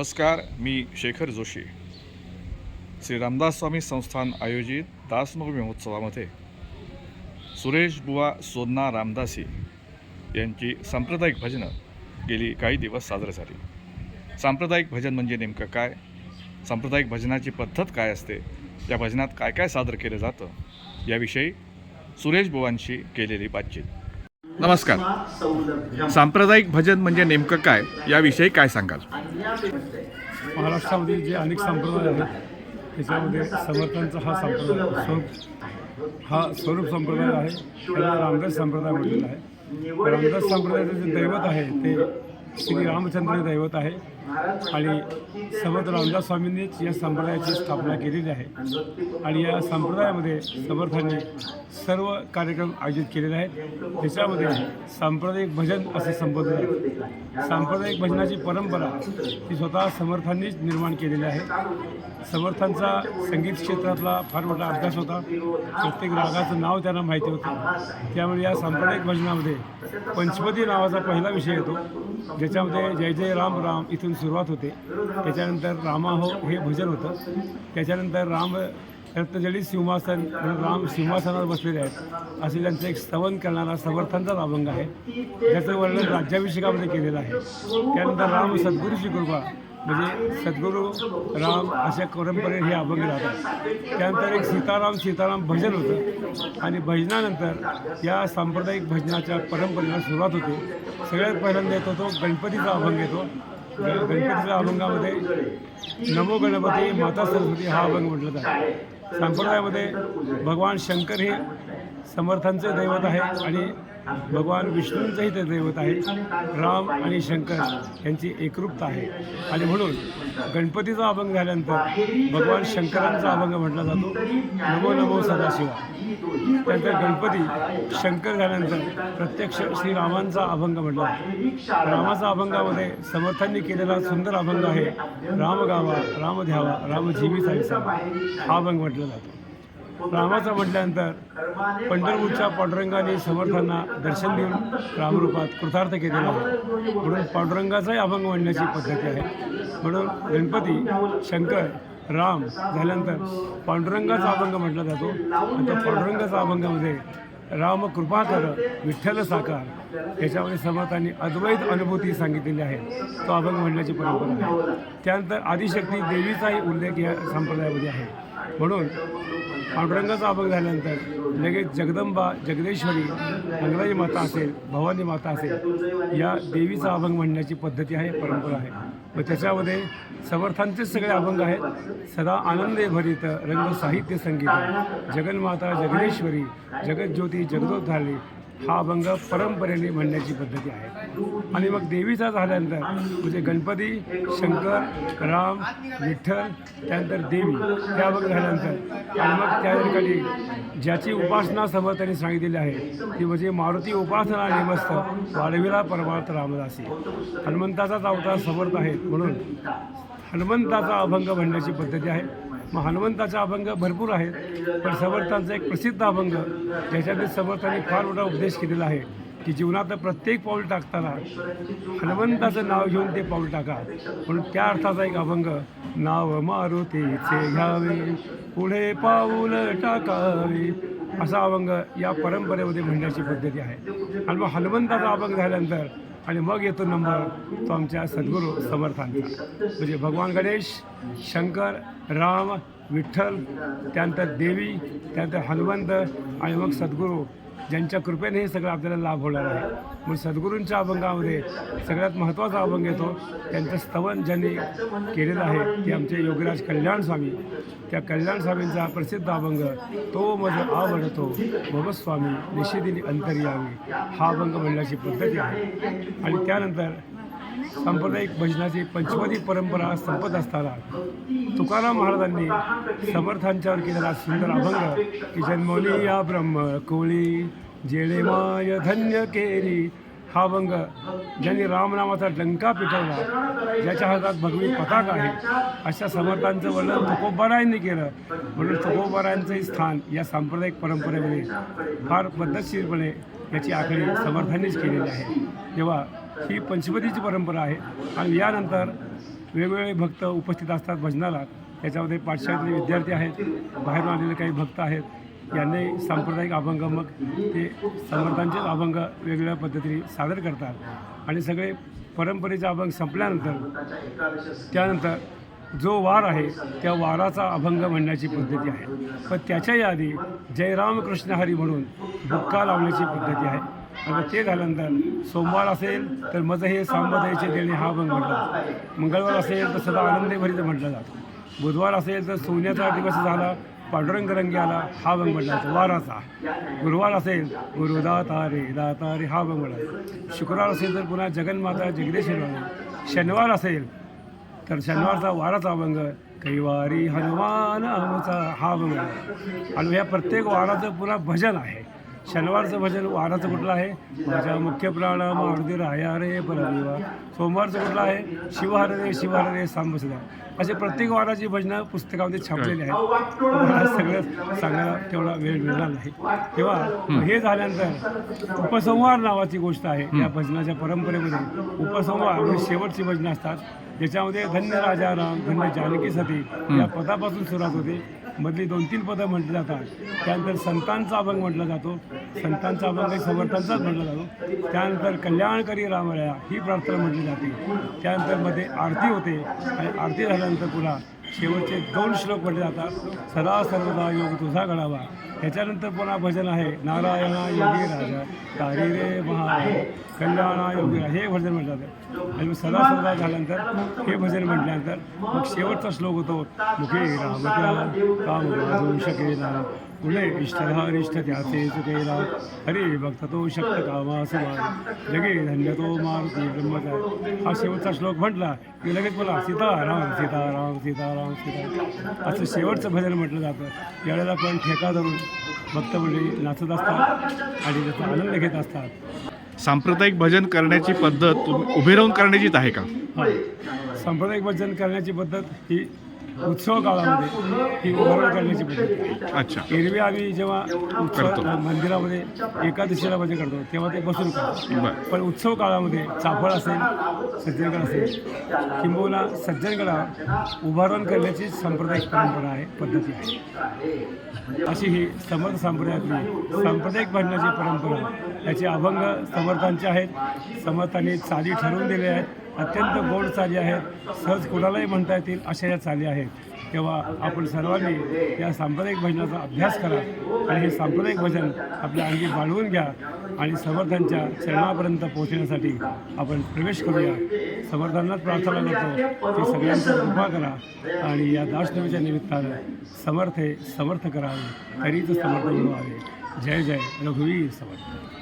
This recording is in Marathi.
नमस्कार, मी शेखर जोशी. श्री रामदास स्वामी संस्थान आयोजित दासनवमी महोत्सवामध्ये सुरेश बुवा सोन्ना रामदासी यांची सांप्रदायिक भजनं गेली काही दिवस साजरी झाली. सांप्रदायिक भजन म्हणजे नेमकं काय, सांप्रदायिक भजनाची पद्धत काय असते, या भजनात काय काय सादर केलं जातं, याविषयी सुरेश बुवांशी केलेली बातचीत. नमस्कार. सांप्रदायिक भजन म्हणजे नेमकं काय, याविषयी काय सांगाल? महाराष्ट्रामध्ये जे अनेक संप्रदाय आहेत त्याच्यामध्ये समर्थांचा हा संप्रदाय स्वरूप संप्रदाय आहे. त्याला रामदास संप्रदाय म्हटलेला आहे. रामदास संप्रदायाचं जे दैवत आहे ते श्री रामचंद्र दैवत आहे आणि समर्थ रामदास स्वामींनीच या संप्रदायाची स्थापना केलेली आहे. आणि या संप्रदायामध्ये समर्थांनी सर्व कार्यक्रम आयोजित केलेले आहेत. त्याच्यामध्ये सांप्रदायिक भजन असे संबोधले आहे. सांप्रदायिक भजनाची परंपरा ही स्वतः समर्थांनीच निर्माण केलेली आहे. समर्थांचा संगीत क्षेत्रातला फार मोठा अभ्यास होता. प्रत्येक रागाचं नाव त्यांना माहिती होतं. त्यामुळे या सांप्रदायिक भजनामध्ये पंचपदी नावाचा पहिला विषय येतो, ज्याच्यामध्ये जय जय राम राम इथून सुरुवात होते. त्याच्यानंतर रामा हो हे भजन होतं. त्याच्यानंतर राम रत्नजडित सिंहासन म्हणून राम सिंहासनावर बसलेले आहेत असे त्यांचं एक स्तवन करणारा समर्थांचाच अभंग आहे, ज्याचं वर्णन राज्याभिषेकामध्ये केलेलं आहे. त्यानंतर राम सद्गुरूची कृपा म्हणजे सद्गुरू राम अशा परंपरेत हे अभंग राहतात. त्यानंतर एक सीताराम भजन होतं आणि भजनानंतर या सांप्रदायिक भजनाच्या परंपरेला सुरुवात होते. सगळ्यात पहिल्यांदा येतो तो गणपतीचा अभंग येतो. गणपतीच्या अभंगामध्ये नमो गणपती माता सरस्वती हा अभंग म्हटलं जातं. संप्रदायामध्ये भगवान शंकर हे समर्थांचे दैवत आहे आणि भगवान विष्णूंचंही ते दैवत आहे. राम आणि शंकर यांची एकरूपता आहे आणि म्हणून गणपतीचा अभंग झाल्यानंतर भगवान शंकरांचा अभंग म्हटला जातो, नमो नमो सदाशिवा. त्यानंतर गणपती शंकर झाल्यानंतर प्रत्यक्ष श्रीरामांचा अभंग म्हटला जातो. रामाचा अभंगामध्ये समर्थांनी केलेला सुंदर अभंग आहे, राम गावा राम ध्यावा राम जीविता विसावा हा अभंग म्हटला जातो. रामाचं म्हटल्यानंतर पंढरपूरच्या पांडुरंगाने समर्थांना दर्शन देऊन रामरूपात कृतार्थ केलेला आहे. म्हणून पांडुरंगाचाही अभंग म्हणण्याची पद्धती आहे. म्हणून गणपती शंकर राम झाल्यानंतर पांडुरंगाचा अभंग म्हटला जातो. आणि त्या पांडुरंगाचा अभंगामध्ये राम कृपा कर विठ्ठल साकार याच्यामध्ये समर्थांनी अद्वैत अनुभूती सांगितलेली आहे. तो अभंग म्हणण्याची परंपरा आहे. त्यानंतर आदिशक्ती देवीचाही उल्लेख या संप्रदायामध्ये आहे. म्हणून पांडुरंगाचा अभंग झाल्यानंतर लगेच जगदंबा जगदेश्वरी मंगलाजी माता असेल भवानी माता असेल या देवीचा अभंग म्हणण्याची पद्धती आहे, परंपरा आहे. व त्याच्यामध्ये समर्थांचेच सगळे अभंग आहेत. सदा आनंदे भरित रंग साहित्य संगीत जगन्माता जगदेश्वरी जगज्योती जगदोद्धारणी हा अभंग परंपरेने म्हणण्याची पद्धती आहे. आणि मग देवीचा झाल्यानंतर म्हणजे गणपती शंकर राम विठ्ठल त्यानंतर देवी हे अभंग झाल्यानंतर आणि मग त्या ठिकाणी ज्याची उपासना समर्थांनी सांगितलेली आहे ती म्हणजे मारुती उपासना निमस्त वाढविला परमार्थ रामदासी. हनुमंताचाच अवतार समर्थ आहेत म्हणून हनुमंताचा अभंग म्हणण्याची पद्धती आहे. मग हनुमंताचा अभंग भरपूर आहेत, पण समर्थांचा एक प्रसिद्ध अभंग ज्याच्यामध्ये समर्थांनी फार मोठा उपदेश केलेला आहे की जीवनात प्रत्येक पाऊल टाकताना हनुमंताचं नाव घेऊन ते पाऊल टाका. म्हणून त्या अर्थाचा एक अभंग, नाव मारुतीचे घ्यावे पुढे पाऊल टाकावे असा अभंग या परंपरेमध्ये म्हणण्याची पद्धती आहे. आणि मग हनुमंताचा अभंग झाल्यानंतर आणि मग येतो नंबर तो आमच्या सद्गुरू समर्थांचा म्हणजे भगवान गणेश शंकर राम विठ्ठल त्यानंतर देवी त्यानंतर हनुमंत आणि मग सद्गुरू ज्यांच्या कृपेने हे सगळं आपल्याला लाभ होणार आहे. मग सद्गुरूंच्या अभंगामध्ये सगळ्यात महत्त्वाचा अभंग येतो त्यांचं स्तवन ज्यांनी केलेलं आहे ते आमचे योगीराज कल्याण स्वामी. त्या कल्याण स्वामींचा प्रसिद्ध अभंग तो मज आवडतो भवस्वामी निषेधिनी अंतर्यामी हा अभंग म्हणण्याची पद्धती आहे. आणि त्यानंतर सांप्रदायिक भजनाची पंचपदी परंपरा संपत असताना तुकाराम महाराजांनी समर्थांच्यावर केलेला सुंदर अभंग की जन्मोली या ब्रह्म कोळी जेणे माय धन्य केली हा अभंग ज्यांनी रामनामाचा डंका पिटवला ज्याच्या हातात भगवी पताका आहे अशा समर्थांचं वर्णन तुकोबारायांनी केलं. म्हणून तुकोबारायांचंही स्थान या सांप्रदायिक परंपरेमध्ये फार पद्धतशीरपणे याची आखणी समर्थांनीच केलेली आहे. तेव्हा ही पंचपदीची परंपरा आहे. आणि यानंतर वेगवेगळे भक्त उपस्थित असतात भजनाला. त्याच्यामध्ये पाठशाळेतले विद्यार्थी आहेत, बाहेरून आलेले काही भक्त आहेत. यांनी सांप्रदायिक अभंग मग ते समर्थांचेच अभंग वेगवेगळ्या पद्धतीने सादर करतात आणि सगळे परंपरेचे अभंग संपल्यानंतर त्यानंतर जो वार आहे त्या वाराचा अभंग म्हणण्याची पद्धती आहे. पण त्याच्याही आधी जय रामकृष्ण हरी म्हणून बुक्का लावण्याची पद्धती आहे. आणि ते झाल्यानंतर सोमवार असेल तर मज हे सांबदायचे देणे हा अभंग म्हटला. मंगळवार असेल तर सदा आनंदे भरित म्हटलं जातं. बुधवार असेल तर सोन्याचा दिवस झाला पांडुरंग रंगी आला हा अभंग म्हटला जातो वाराचा. गुरुवार असेल गुरुदाता रे दाता रे हा अभंग म्हटला. शुक्रवार असेल तर पुन्हा जगन्माता जगदेश्वर. शनिवार असेल तर शनिवारचा वाराचा अभंग कैवारी हनुमान आमचा हा अभंग आहे. आणि ह्या प्रत्येक वाराचं पुन्हा भजन आहे. शनिवारचं भजन वाराचं कुठलं आहे माझ्या मुख्य प्राण मारुती राया रे परदेवा. सोमवारचं कुठलं आहे शिवहर रे सांब सदा. असे प्रत्येक वाराची भजनं पुस्तकामध्ये छापलेली आहेत. मला सगळं सांगायला तेवढा वेळ मिळणार नाही. तेव्हा हे झाल्यानंतर उपसंहार नावाची गोष्ट आहे या भजनाच्या परंपरेमध्ये. उपसंहार म्हणजे शेवटची भजनं असतात ज्याच्यामध्ये धन्य राजा राम धन्य जानकी सती या पदापासून सुरुवात होते. मधली 2-3 पदं म्हटली जातात. त्यानंतर संतांचा अभंग म्हटला जातो. संतांचा अभंग संवर्तांचाच म्हटला जातो. त्यानंतर कल्याणकरी रामराया ही प्रार्थना म्हटली जाते. त्यानंतर मध्ये आरती होते आणि आरती झाल्यानंतर पुन्हा शेवटचे 2 श्लोक म्हटले जातात. सदा सर्वदा योग तुझा घडावा. त्याच्यानंतर पुन्हा भजन आहे नारायणा योगी राजा तारी रे महा कल्याणा योगी राजा हे भजन म्हटलं जातं. आणि मग सदा सर्वदा झाल्यानंतर हे भजन म्हटल्यानंतर मग शेवटचा श्लोक होतो मुखे रामत्या काम वाजवू शकेला पुढे इष्टधारिष्ठ त्याचे चुकेला हरे भक्त तो शक्त कामास लगे धन्य तो मारुती ब्रह्मचारी. हा शेवटचा श्लोक म्हटला की लगेच बोला सीताराम सीताराम सीताराम सीताराम असं शेवटचं भजन म्हटलं जातं. यावेळेला पण ठेका धरून भक्तमंडळी नाचत असतात आणि त्याचा आनंद घेत असतात. सांप्रदायिक भजन करण्याची पद्धत उभे राहून करण्याचीच आहे का? हां, सांप्रदायिक भजन करण्याची पद्धत ही उत्सव काळामध्ये ही उभारून करण्याची पद्धत आहे. अच्छा. एरवी आम्ही जेव्हा उत्सव मंदिरामध्ये एकादशीला भजन करतो तेव्हा ते बसून करतो. पण उत्सव काळामध्ये चाफळ असेल सज्जनगड असेल किंबहुना सज्जनगडावर उभारून करण्याची सांप्रदायिक परंपरा आहे पद्धती आहे. अशी ही समर्थ संप्रदायातली सांप्रदायिक भजनाची परंपरा. याचे अभंग समर्थांचे आहेत. समर्थांनी चाली ठरवून दिले आहेत. अत्यंत गोड चाली आहेत. सहज कोणालाही म्हणता येतील अशा या चाली आहेत. तेव्हा आपण सर्वांनी या सांप्रदायिक भजनाचा अभ्यास करा आणि हे सांप्रदायिक भजन आपल्या अंगी बाळगून घ्या आणि समर्थांच्या चरणापर्यंत पोहोचण्यासाठी आपण प्रवेश करूया. समर्थांनाच प्रार्थना करतो की सगळ्यांचा कृपा करा आणि या दासनवीच्या निमित्तानं समर्थ करावे तरीच समर्थ मिळवावे. जय जय रघुवीर समर्थ.